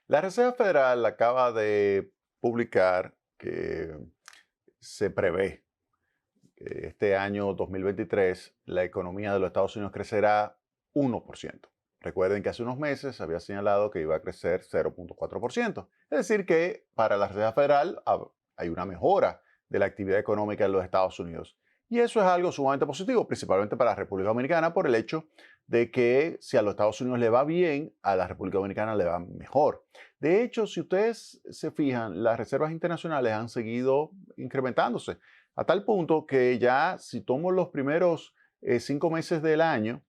La Reserva Federal acaba de publicar que se prevé que este año 2023 la economía de los Estados Unidos crecerá 1%. Recuerden que hace unos meses había señalado que iba a crecer 0,4%. Es decir, que para la Reserva Federal hay una mejora de la actividad económica en los Estados Unidos. Y eso es algo sumamente positivo, principalmente para la República Dominicana, por el hecho de que si a los Estados Unidos le va bien, a la República Dominicana le va mejor. De hecho, si ustedes se fijan, las reservas internacionales han seguido incrementándose a tal punto que ya si tomo los primeros 5 meses del año,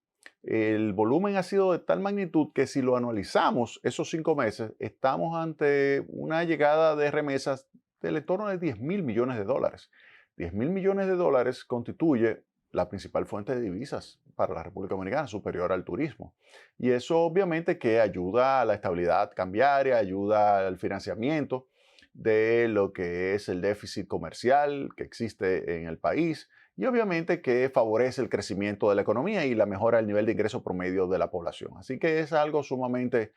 el volumen ha sido de tal magnitud que si lo anualizamos esos 5 meses, estamos ante una llegada de remesas del entorno de 10 mil millones de dólares. 10 mil millones de dólares constituye la principal fuente de divisas para la República Dominicana, superior al turismo. Y eso obviamente que ayuda a la estabilidad cambiaria, ayuda al financiamiento de lo que es el déficit comercial que existe en el país y obviamente que favorece el crecimiento de la economía y la mejora del nivel de ingreso promedio de la población. Así que es algo sumamente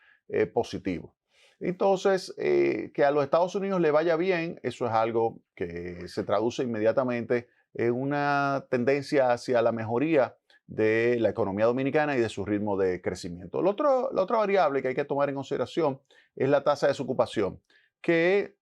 positivo. Entonces, que a los Estados Unidos le vaya bien, eso es algo que se traduce inmediatamente en una tendencia hacia la mejoría de la economía dominicana y de su ritmo de crecimiento. La otra variable que hay que tomar en consideración es la tasa de desocupación, que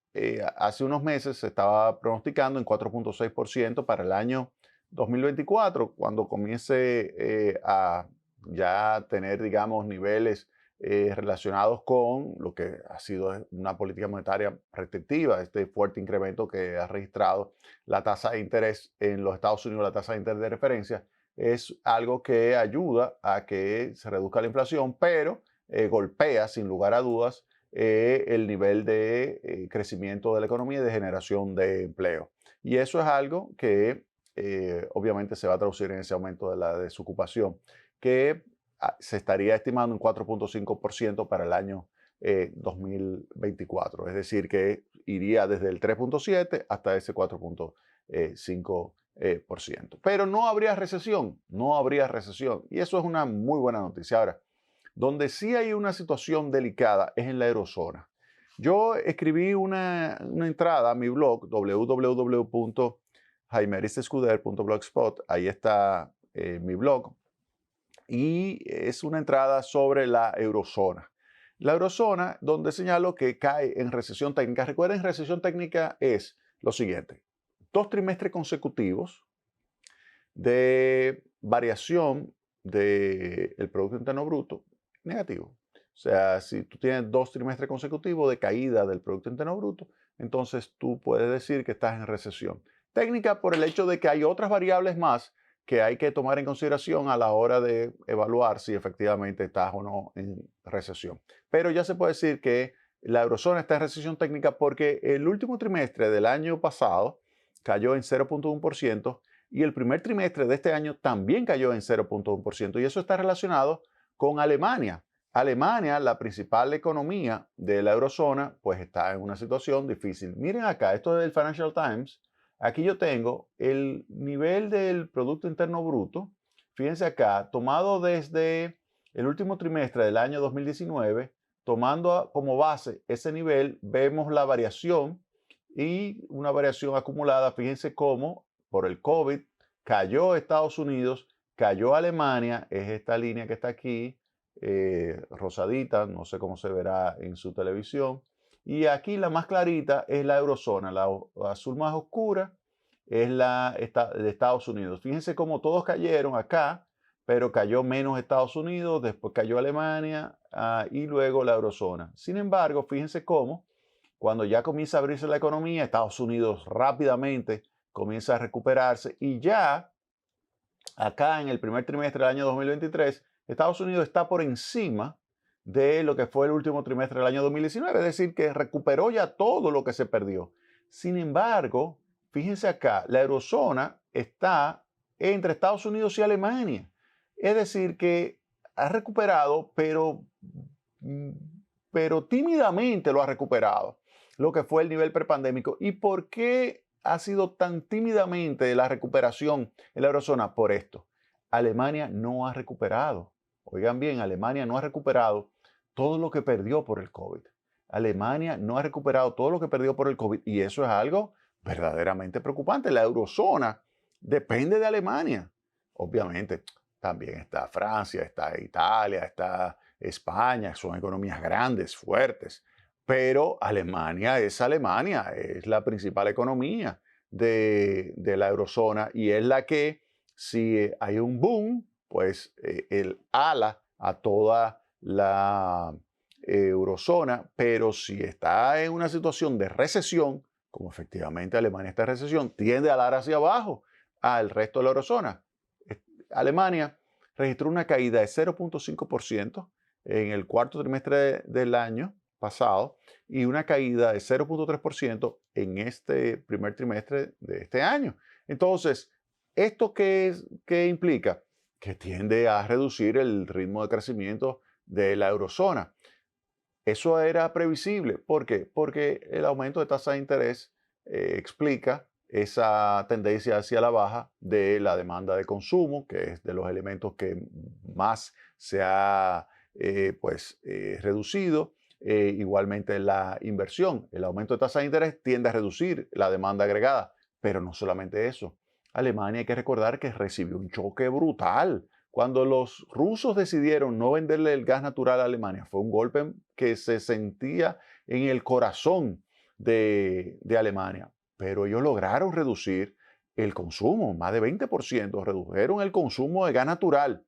hace unos meses se estaba pronosticando en 4,6% para el año 2024, cuando comience a ya tener, digamos, niveles relacionados con lo que ha sido una política monetaria restrictiva, este fuerte incremento que ha registrado la tasa de interés en los Estados Unidos, la tasa de interés de referencia, es algo que ayuda a que se reduzca la inflación, pero golpea sin lugar a dudas el nivel de crecimiento de la economía y de generación de empleo. Y eso es algo que obviamente se va a traducir en ese aumento de la desocupación, que se estaría estimando un 4,5% para el año 2024. Es decir, que iría desde el 3,7 hasta ese 4,5%. Pero no habría recesión, no habría recesión. Y eso es una muy buena noticia. Ahora, donde sí hay una situación delicada es en la eurozona. Yo escribí una entrada a mi blog www.jaimeristescuder.blogspot. Ahí está mi blog. Y es una entrada sobre la eurozona. La eurozona donde señalo que cae en recesión técnica. Recuerden, recesión técnica es lo siguiente. 2 trimestres consecutivos de variación del Producto Interno Bruto negativo. O sea, si tú tienes 2 trimestres consecutivos de caída del Producto Interno Bruto, entonces tú puedes decir que estás en recesión. Técnica por el hecho de que hay otras variables más que hay que tomar en consideración a la hora de evaluar si efectivamente estás o no en recesión. Pero ya se puede decir que la eurozona está en recesión técnica porque el último trimestre del año pasado cayó en 0,1% y el primer trimestre de este año también cayó en 0,1%. Y eso está relacionado con Alemania. Alemania, la principal economía de la eurozona, pues está en una situación difícil. Miren acá, esto es del Financial Times. Aquí yo tengo el nivel del Producto Interno Bruto. Fíjense acá, tomado desde el último trimestre del año 2019, tomando como base ese nivel, vemos la variación y una variación acumulada. Fíjense cómo por el COVID cayó Estados Unidos, cayó Alemania, es esta línea que está aquí, rosadita, no sé cómo se verá en su televisión. Y aquí la más clarita es la eurozona, la azul más oscura es la de Estados Unidos. Fíjense cómo todos cayeron acá, pero cayó menos Estados Unidos, después cayó Alemania y luego la eurozona. Sin embargo, fíjense cómo cuando ya comienza a abrirse la economía, Estados Unidos rápidamente comienza a recuperarse y ya acá en el primer trimestre del año 2023, Estados Unidos está por encima de lo que fue el último trimestre del año 2019, es decir, que recuperó ya todo lo que se perdió. Sin embargo, fíjense acá, la eurozona está entre Estados Unidos y Alemania. Es decir, que ha recuperado, mm, pero tímidamente lo ha recuperado, lo que fue el nivel prepandémico. ¿Y por qué ha sido tan tímidamente la recuperación en la eurozona? Por esto, Alemania no ha recuperado. Oigan bien, Alemania no ha recuperado todo lo que perdió por el COVID. Alemania no ha recuperado todo lo que perdió por el COVID y eso es algo verdaderamente preocupante. La eurozona depende de Alemania. Obviamente, también está Francia, está Italia, está España, son economías grandes, fuertes, pero Alemania, es la principal economía de la eurozona y es la que, si hay un boom, pues el ala a toda la eurozona, pero si está en una situación de recesión, como efectivamente Alemania está en recesión, tiende a dar hacia abajo al resto de la eurozona. Alemania registró una caída de 0.5% en el cuarto trimestre del año pasado y una caída de 0.3% en este primer trimestre de este año. Entonces, ¿esto qué implica? Que tiende a reducir el ritmo de crecimiento de la eurozona. Eso era previsible. ¿Por qué? Porque el aumento de tasa de interés explica esa tendencia hacia la baja de la demanda de consumo, que es de los elementos que más se ha reducido. Igualmente la inversión. El aumento de tasa de interés tiende a reducir la demanda agregada, pero no solamente eso. Alemania, hay que recordar que recibió un choque brutal cuando los rusos decidieron no venderle el gas natural a Alemania. Fue un golpe que se sentía en el corazón de Alemania, pero ellos lograron reducir el consumo, más de 20%, redujeron el consumo de gas natural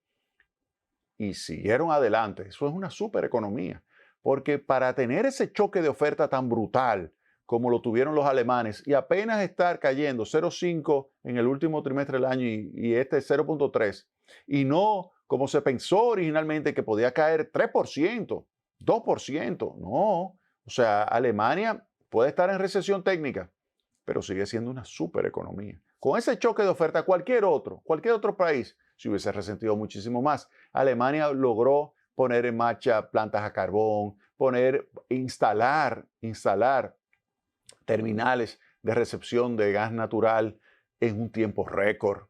y siguieron adelante. Eso es una supereconomía, porque para tener ese choque de oferta tan brutal como lo tuvieron los alemanes y apenas estar cayendo 0,5 en el último trimestre del año y este 0,3, y no como se pensó originalmente que podía caer 3%, 2%, no. O sea, Alemania puede estar en recesión técnica, pero sigue siendo una supereconomía. Con ese choque de oferta, cualquier otro país se hubiese resentido muchísimo más. Alemania logró poner en marcha plantas a carbón, instalar terminales de recepción de gas natural en un tiempo récord.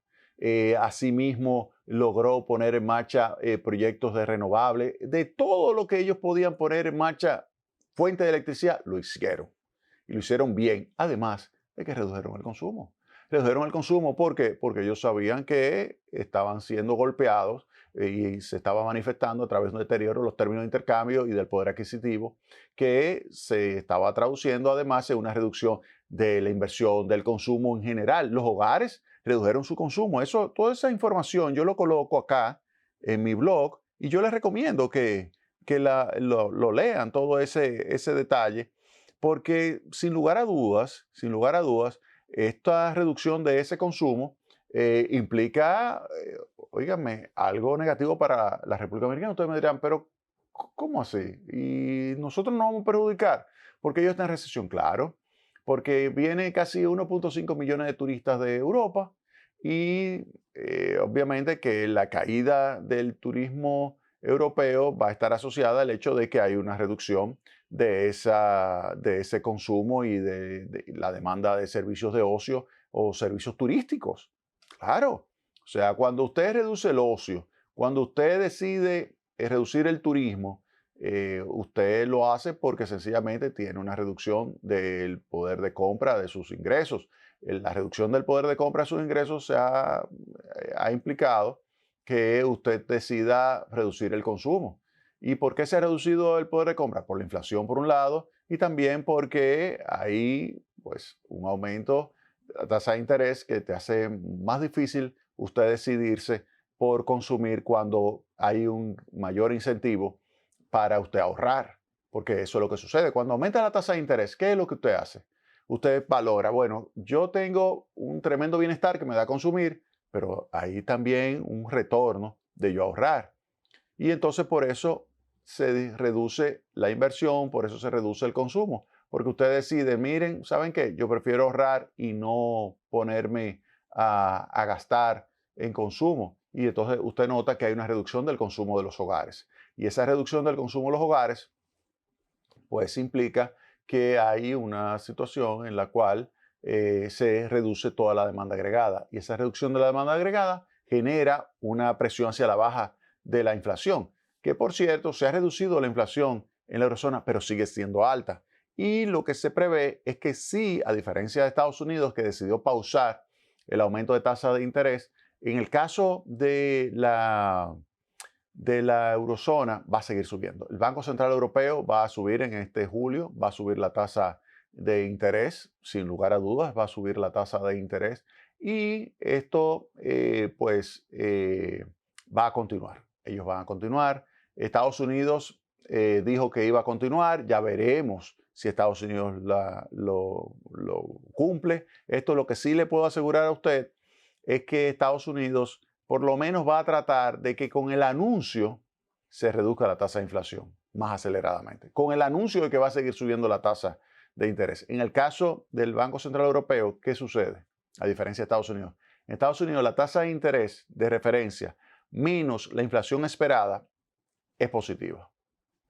Asimismo, logró poner en marcha proyectos de renovables. De todo lo que ellos podían poner en marcha, fuente de electricidad, lo hicieron. Y lo hicieron bien. Además de que redujeron el consumo. Redujeron el consumo, ¿por qué? Porque ellos sabían que estaban siendo golpeados y se estaba manifestando a través de un deterioro de los términos de intercambio y del poder adquisitivo, que se estaba traduciendo además en una reducción de la inversión, del consumo en general. Los hogares redujeron su consumo. Toda esa información yo lo coloco acá en mi blog y yo les recomiendo que lo lean, todo ese detalle, porque sin lugar a dudas, esta reducción de ese consumo implica, óigame, algo negativo para la República Dominicana. Ustedes me dirán, pero ¿cómo así? ¿Y nosotros no vamos a perjudicar? Porque ellos están en recesión, claro. Porque viene casi 1.5 millones de turistas de Europa y obviamente que la caída del turismo europeo va a estar asociada al hecho de que hay una reducción de ese consumo y de la demanda de servicios de ocio o servicios turísticos. Claro. O sea, cuando usted reduce el ocio, cuando usted decide reducir el turismo, usted lo hace porque sencillamente tiene una reducción del poder de compra de sus ingresos. La reducción del poder de compra de sus ingresos ha implicado que usted decida reducir el consumo. ¿Y por qué se ha reducido el poder de compra? Por la inflación, por un lado, y también porque hay pues, un aumento de la tasa de interés que te hace más difícil usted decidirse por consumir cuando hay un mayor incentivo para usted ahorrar. Porque eso es lo que sucede. Cuando aumenta la tasa de interés, ¿qué es lo que usted hace? Usted valora, bueno, yo tengo un tremendo bienestar que me da a consumir, pero hay también un retorno de yo ahorrar. Y entonces por eso se reduce la inversión, por eso se reduce el consumo. Porque usted decide, miren, ¿saben qué? Yo prefiero ahorrar y no ponerme a gastar en consumo. Y entonces usted nota que hay una reducción del consumo de los hogares. Y esa reducción del consumo de los hogares, pues implica que hay una situación en la cual se reduce toda la demanda agregada. Y esa reducción de la demanda agregada genera una presión hacia la baja de la inflación, que por cierto se ha reducido la inflación en la eurozona, pero sigue siendo alta. Y lo que se prevé es que sí, a diferencia de Estados Unidos, que decidió pausar el aumento de tasa de interés, en el caso de la eurozona va a seguir subiendo. El Banco Central Europeo va a subir en este julio, va a subir la tasa de interés, sin lugar a dudas, va a subir la tasa de interés y esto va a continuar. Ellos van a continuar. Estados Unidos dijo que iba a continuar, ya veremos si Estados Unidos lo cumple. Esto lo que sí le puedo asegurar a usted es que Estados Unidos por lo menos va a tratar de que con el anuncio se reduzca la tasa de inflación más aceleradamente. Con el anuncio de que va a seguir subiendo la tasa de interés. En el caso del Banco Central Europeo, ¿qué sucede? A diferencia de Estados Unidos. En Estados Unidos, la tasa de interés de referencia menos la inflación esperada es positiva.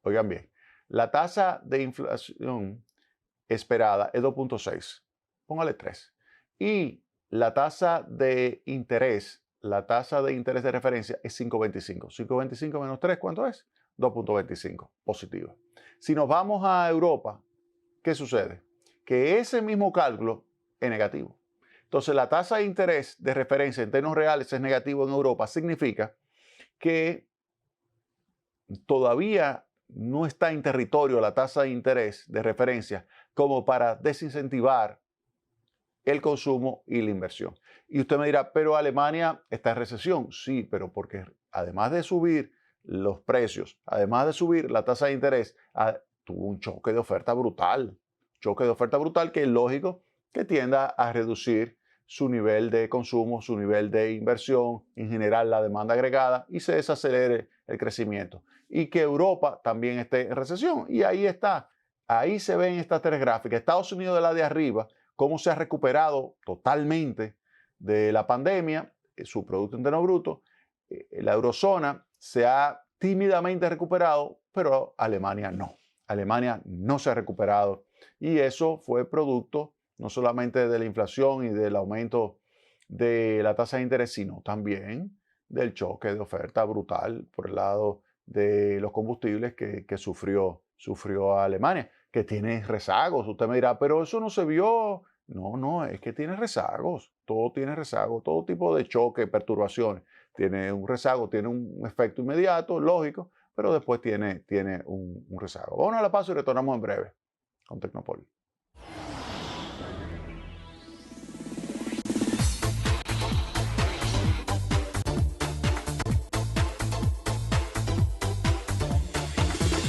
Oigan bien, la tasa de inflación esperada es 2.6. Póngale 3. Y la tasa de interés de referencia es 5.25. 5.25 menos 3, ¿cuánto es? 2.25, positiva. Si nos vamos a Europa, ¿qué sucede? Que ese mismo cálculo es negativo. Entonces, la tasa de interés de referencia en términos reales es negativo en Europa. Significa que todavía no está en territorio la tasa de interés de referencia como para desincentivar el consumo y la inversión. Y usted me dirá, pero Alemania está en recesión. Sí, pero porque además de subir los precios, además de subir la tasa de interés, tuvo un choque de oferta brutal. Choque de oferta brutal que es lógico que tienda a reducir su nivel de consumo, su nivel de inversión, en general la demanda agregada y se desacelere el crecimiento. Y que Europa también esté en recesión. Y ahí está. Ahí se ven estas tres gráficas. Estados Unidos de la de arriba, cómo se ha recuperado totalmente de la pandemia, su Producto Interno Bruto. La eurozona se ha tímidamente recuperado, pero Alemania no. Alemania no se ha recuperado y eso fue producto no solamente de la inflación y del aumento de la tasa de interés, sino también del choque de oferta brutal por el lado de los combustibles que sufrió Alemania, que tiene rezagos. Usted me dirá, pero eso no se vio. No, es que tiene rezagos. Todo tiene rezagos, todo tipo de choque, perturbaciones. Tiene un rezago, tiene un efecto inmediato, lógico, pero después tiene un rezago. Vamos a la pausa y retornamos en breve con Tecnopol.